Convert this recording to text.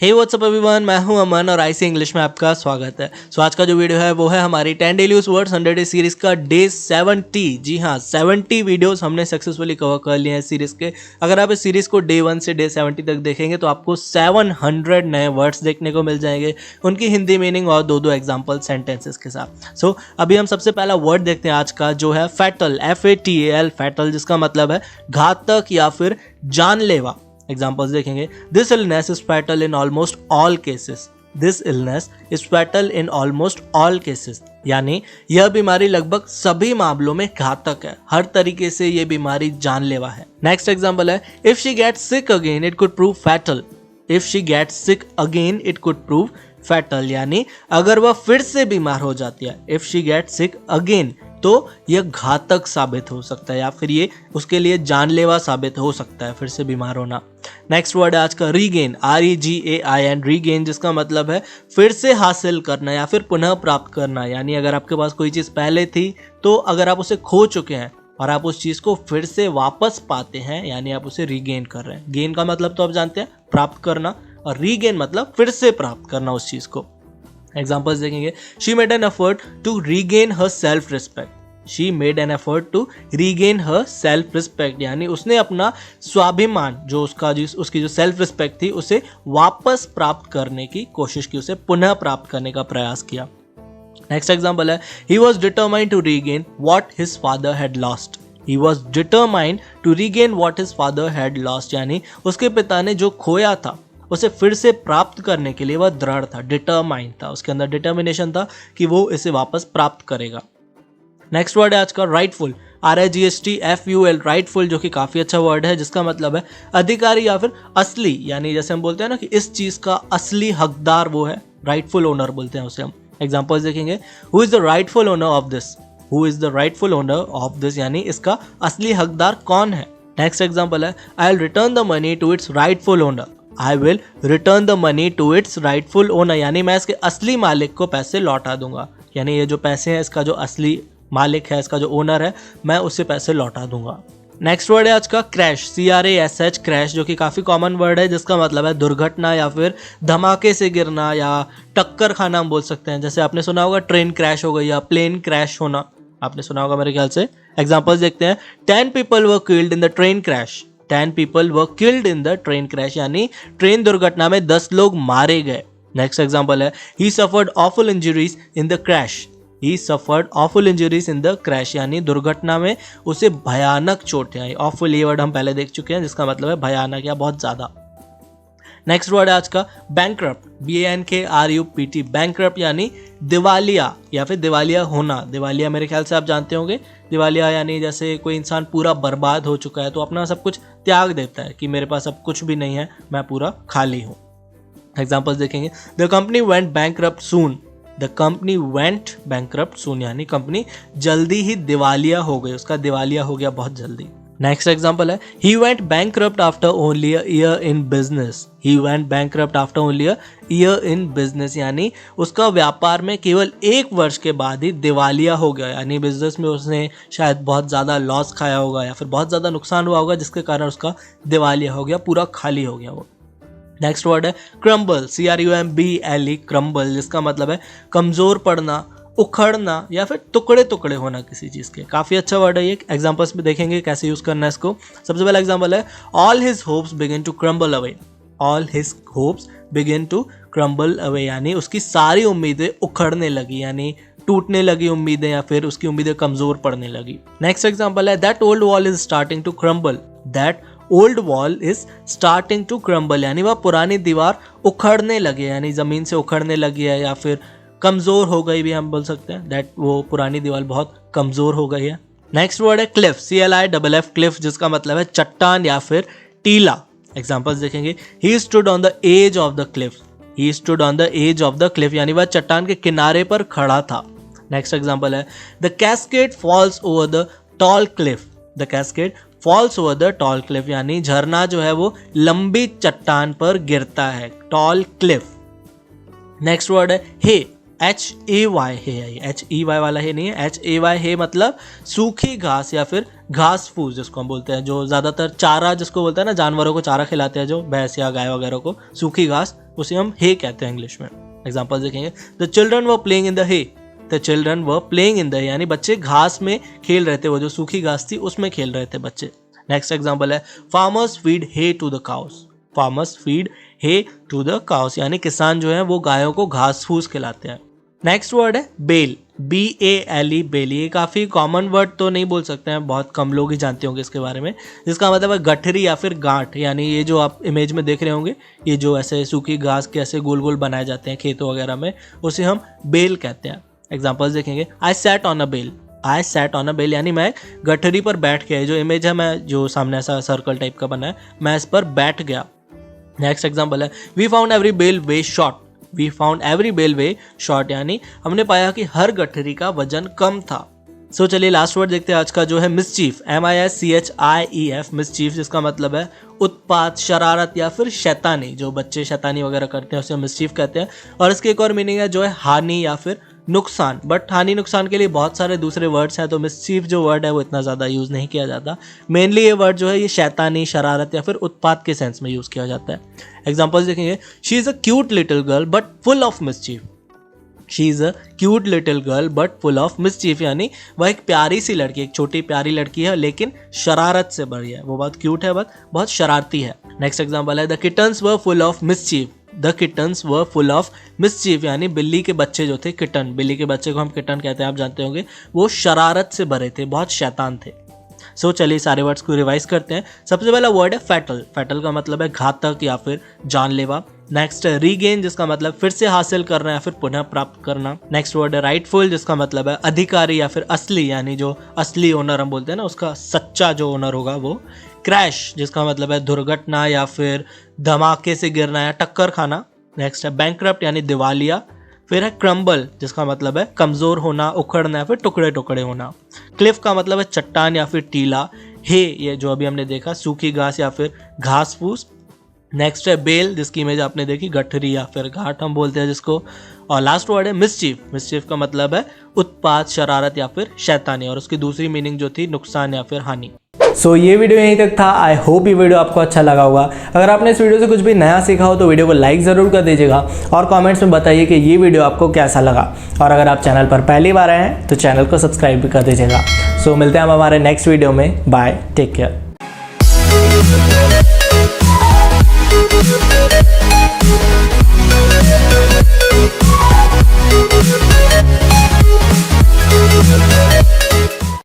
हे WhatsApp everyone, मैं हूं अमन और आईसी इंग्लिश में आपका स्वागत है। आज का जो वीडियो है वो है हमारी 10 daily use words 100 day series का डे 70। जी हाँ, 70 वीडियोस हमने सक्सेसफुली कवर कर लिए हैं सीरीज के। अगर आप इस सीरीज को डे 1 से डे 70 तक देखेंगे तो आपको 700 नए वर्ड्स देखने को मिल जाएंगे, उनकी हिंदी मीनिंग और दो एग्जाम्पल सेंटेंसेस के साथ। अभी हम सबसे पहला वर्ड देखते हैं आज का, जो है फैटल, FATAL, फैटल, जिसका मतलब है घातक या फिर जानलेवा। एग्जाम्पल्स देखेंगे। This illness is fatal in almost all cases. This illness is fatal in almost all cases, यानी यह बीमारी लगभग सभी मामलों में घातक है, हर तरीके से यह बीमारी जानलेवा है। नेक्स्ट एग्जाम्पल है, if she gets sick again it could prove fatal. If she gets sick again it could prove fatal, यानी अगर वह फिर से बीमार हो जाती है, if she gets sick again, तो यह घातक साबित हो सकता है या फिर ये उसके लिए जानलेवा साबित हो सकता है फिर से बीमार होना। नेक्स्ट वर्ड है आज का रीगेन, REGAIN, रीगेन, जिसका मतलब है फिर से हासिल करना या फिर पुनः प्राप्त करना। यानी अगर आपके पास कोई चीज़ पहले थी तो अगर आप उसे खो चुके हैं और आप उस चीज़ को फिर से वापस पाते हैं, यानी आप उसे रीगेन कर रहे हैं। गेन का मतलब तो आप जानते हैं, प्राप्त करना, और रीगेन मतलब फिर से प्राप्त करना उस चीज़ को। एग्जाम्पल्स देखेंगे। She made an effort to regain her self respect. She made an effort to regain her self respect, यानी उसने अपना स्वाभिमान, जो उसकी जो सेल्फ रिस्पेक्ट थी, उसे वापस प्राप्त करने की कोशिश की, उसे पुनः प्राप्त करने का प्रयास किया। नेक्स्ट एग्जाम्पल है, he was determined to regain what his father had lost. He was determined to regain what his father had lost, यानी उसके पिता ने जो खोया था उसे फिर से प्राप्त करने के लिए वह दृढ़ था, डिटरमाइंड था, उसके अंदर डिटर्मिनेशन था कि वो इसे वापस प्राप्त करेगा। नेक्स्ट वर्ड है आज का राइटफुल, RIGHTFUL, राइटफुल, जो कि काफ़ी अच्छा वर्ड है, जिसका मतलब है अधिकारी या फिर असली, यानी जैसे हम बोलते हैं ना कि इस चीज़ का असली हकदार वो है, राइटफुल ओनर बोलते हैं उसे हम। एग्जाम्पल्स देखेंगे। Who is the rightful owner of this. Who is the rightful owner of this, यानी इसका असली हकदार कौन है। नेक्स्ट एग्जाम्पल है, I will return the money to its rightful owner. I will return the money to its rightful owner, यानी मैं इसके असली मालिक को पैसे लौटा दूंगा, यानी ये जो पैसे हैं इसका जो असली मालिक है, इसका जो ओनर है, मैं उसे पैसे लौटा दूंगा। नेक्स्ट वर्ड है आज का क्रैश, CRASH, क्रैश, जो कि काफ़ी कॉमन वर्ड है, जिसका मतलब है दुर्घटना या फिर धमाके से गिरना या टक्कर खाना हम बोल सकते हैं। जैसे आपने सुना होगा ट्रेन क्रैश हो गई या प्लेन क्रैश होना, आपने सुना होगा मेरे ख्याल से। एग्जाम्पल्स देखते हैं। 10 people were killed in the train crash। 10 people were killed in the train crash, यानी ट्रेन दुर्घटना में 10 लोग मारे गए। नेक्स्ट एग्जाम्पल है, he suffered awful injuries in the crash। he suffered awful injuries in the crash, यानी दुर्घटना में उसे भयानक चोटें आई। awful ये वर्ड हम पहले देख चुके हैं, जिसका मतलब है भयानक या बहुत ज़्यादा। नेक्स्ट वर्ड है आज का बैंकरप्ट, BANKRUPT, बैंकरप्ट, यानी दिवालिया या फिर दिवालिया होना। दिवालिया मेरे ख्याल से आप जानते होंगे। दिवालिया यानी जैसे कोई इंसान पूरा बर्बाद हो चुका है तो अपना सब कुछ त्याग देता है कि मेरे पास अब कुछ भी नहीं है, मैं पूरा खाली हूँ। एग्जाम्पल्स देखेंगे। The company went bankrupt soon. The company went bankrupt soon, यानी कंपनी जल्दी ही दिवालिया हो गई, उसका दिवालिया हो गया बहुत जल्दी। नेक्स्ट एग्जाम्पल है, he went bankrupt after only a year in business। he went bankrupt after only a year in business, यानी उसका व्यापार में केवल 1 वर्ष के बाद ही दिवालिया हो गया, यानी बिजनेस में उसने शायद बहुत ज़्यादा लॉस खाया होगा या फिर बहुत ज़्यादा नुकसान हुआ होगा, जिसके कारण उसका दिवालिया हो गया, पूरा खाली हो गया वो। नेक्स्ट वर्ड है क्रम्बल, CRUMBLE, क्रम्बल, जिसका मतलब है कमज़ोर पड़ना, उखड़ना या फिर टुकड़े टुकड़े होना किसी चीज़ के। काफ़ी अच्छा वर्ड है ये। एग्जाम्पल्स में देखेंगे कैसे यूज़ करना है इसको। सबसे पहला एग्जाम्पल है, all his hopes begin to crumble away. All his hopes begin to crumble away, यानी उसकी सारी उम्मीदें उखड़ने लगी, यानी टूटने लगी उम्मीदें या फिर उसकी उम्मीदें कमज़ोर पड़ने लगी। नेक्स्ट एग्जाम्पल है, that old wall is starting to crumble. That old wall is starting to crumble, यानी वह पुरानी दीवार उखड़ने लगी है, यानी ज़मीन से उखड़ने लगी है या फिर कमज़ोर हो गई भी हम बोल सकते हैं। दैट वो पुरानी दीवार बहुत कमज़ोर हो गई है। नेक्स्ट वर्ड है क्लिफ, CLIFF, क्लिफ, जिसका मतलब है चट्टान या फिर टीला। एग्जाम्पल्स देखेंगे। He stood on the edge of the cliff. He stood on the edge of the cliff, यानी वह चट्टान के किनारे पर खड़ा था। नेक्स्ट एग्जाम्पल है, the cascade falls over the tall cliff. The cascade falls over the tall cliff, यानी झरना जो है वो लंबी चट्टान पर गिरता है, टॉल क्लिफ। नेक्स्ट वर्ड है हे, HAY, HEY वाला हे नहीं है, HAY, हे मतलब सूखी घास या फिर घास फूस जिसको हम बोलते हैं, जो ज़्यादातर चारा जिसको बोलते हैं ना, जानवरों को चारा खिलाते हैं, जो भैंस या गाय वगैरह को सूखी घास उसे हम हे कहते हैं इंग्लिश में। एग्जाम्पल देखेंगे, the children were playing in the hay, the children were playing in the, यानी बच्चे घास में खेल रहे थे, वो जो सूखी घास थी उसमें खेल रहे थे बच्चे। नेक्स्ट एग्जाम्पल है, farmers feed hay to the cows, farmers feed hay to the cows, यानी किसान जो है वो गायों को घास फूस खिलाते हैं। नेक्स्ट वर्ड है बेल, BALE, बेल। ये काफ़ी कॉमन वर्ड तो नहीं बोल सकते हैं, बहुत कम लोग ही जानते होंगे इसके बारे में, जिसका मतलब है गठरी या फिर गांठ, यानी ये जो आप इमेज में देख रहे होंगे, ये जो ऐसे सूखी घास के ऐसे गोल गोल बनाए जाते हैं खेतों वगैरह में, उसे हम बेल कहते हैं। एग्जाम्पल्स देखेंगे, I sat on a bale, I sat on a bale, यानी मैं गठरी पर बैठ गया। जो इमेज है, मैं जो सामने ऐसा सर्कल टाइप का बना है, मैं इस पर बैठ गया। नेक्स्ट एग्जाम्पल है, we found every bale way short, we found every bale way short, यानी हमने पाया कि हर गठरी का वजन कम था। सो चलिए लास्ट वर्ड देखते हैं आज का, जो है मिसचीफ, MISCHIEF, मिसचीफ, जिसका मतलब है उत्पात, शरारत या फिर शैतानी। जो बच्चे शैतानी वगैरह करते हैं उसे मिसचीफ कहते हैं। और इसकी एक और मीनिंग है जो है हानि या फिर नुकसान, बट हानि नुकसान के लिए बहुत सारे दूसरे वर्ड्स हैं, तो मिसचीफ जो वर्ड है वो इतना ज़्यादा यूज़ नहीं किया जाता। मेनली ये वर्ड जो है ये शैतानी, शरारत या फिर उत्पात के सेंस में यूज़ किया जाता है। एग्जाम्पल्स देखेंगे, she is a cute little girl but full of mischief, she is a cute little girl but full of mischief, यानी वह एक प्यारी सी लड़की, एक छोटी प्यारी लड़की है लेकिन शरारत से भरी है, वो बहुत क्यूट है बट बहुत शरारती है। नेक्स्ट एग्जाम्पल है, the kittens were full of mischief, the kittens were full of mischief, यानी बिल्ली के बच्चे जो थे, किटन, बिल्ली के बच्चे को हम किटन कहते हैं, आप जानते होंगे, वो शरारत से भरे थे, बहुत शैतान थे। सो चलिए सारे वर्ड्स को रिवाइज करते हैं। सबसे पहला वर्ड है फैटल, फैटल का मतलब है घातक या फिर जानलेवा। नेक्स्ट है रीगेन, जिसका मतलब फिर से हासिल करना या फिर पुनः प्राप्त करना। नेक्स्ट वर्ड है राइटफुल, जिसका मतलब है अधिकारी या फिर असली, यानी जो असली ओनर हम बोलते हैं ना, उसका सच्चा जो ओनर होगा वो। क्रैश, जिसका मतलब है दुर्घटना या फिर धमाके से गिरना या टक्कर खाना। नेक्स्ट है बैंकरप्ट, यानी दिवालिया। फिर है क्रम्बल, जिसका मतलब है कमज़ोर होना, उखड़ना या फिर टुकड़े टुकड़े होना। क्लिफ का मतलब है चट्टान या फिर टीला। हे, ये जो अभी हमने देखा, सूखी घास या फिर घास फूस। नेक्स्ट है बेल, जिसकी इमेज आपने देखी, गठरी या फिर घाट हम बोलते हैं जिसको। और लास्ट वर्ड है मिसचीफ, मिसचीफ का मतलब है उत्पात, शरारत या फिर शैतानी, और उसकी दूसरी मीनिंग जो थी नुकसान या फिर हानि। सो ये वीडियो यहीं तक था। आई होप ये वीडियो आपको अच्छा लगा होगा। अगर आपने इस वीडियो से कुछ भी नया सीखा हो तो वीडियो को लाइक ज़रूर कर दीजिएगा और कमेंट्स में बताइए कि ये वीडियो आपको कैसा लगा। और अगर आप चैनल पर पहली बार आए हैं तो चैनल को सब्सक्राइब भी कर दीजिएगा। सो मिलते हैं हम हमारे नेक्स्ट वीडियो में। Bye, take care.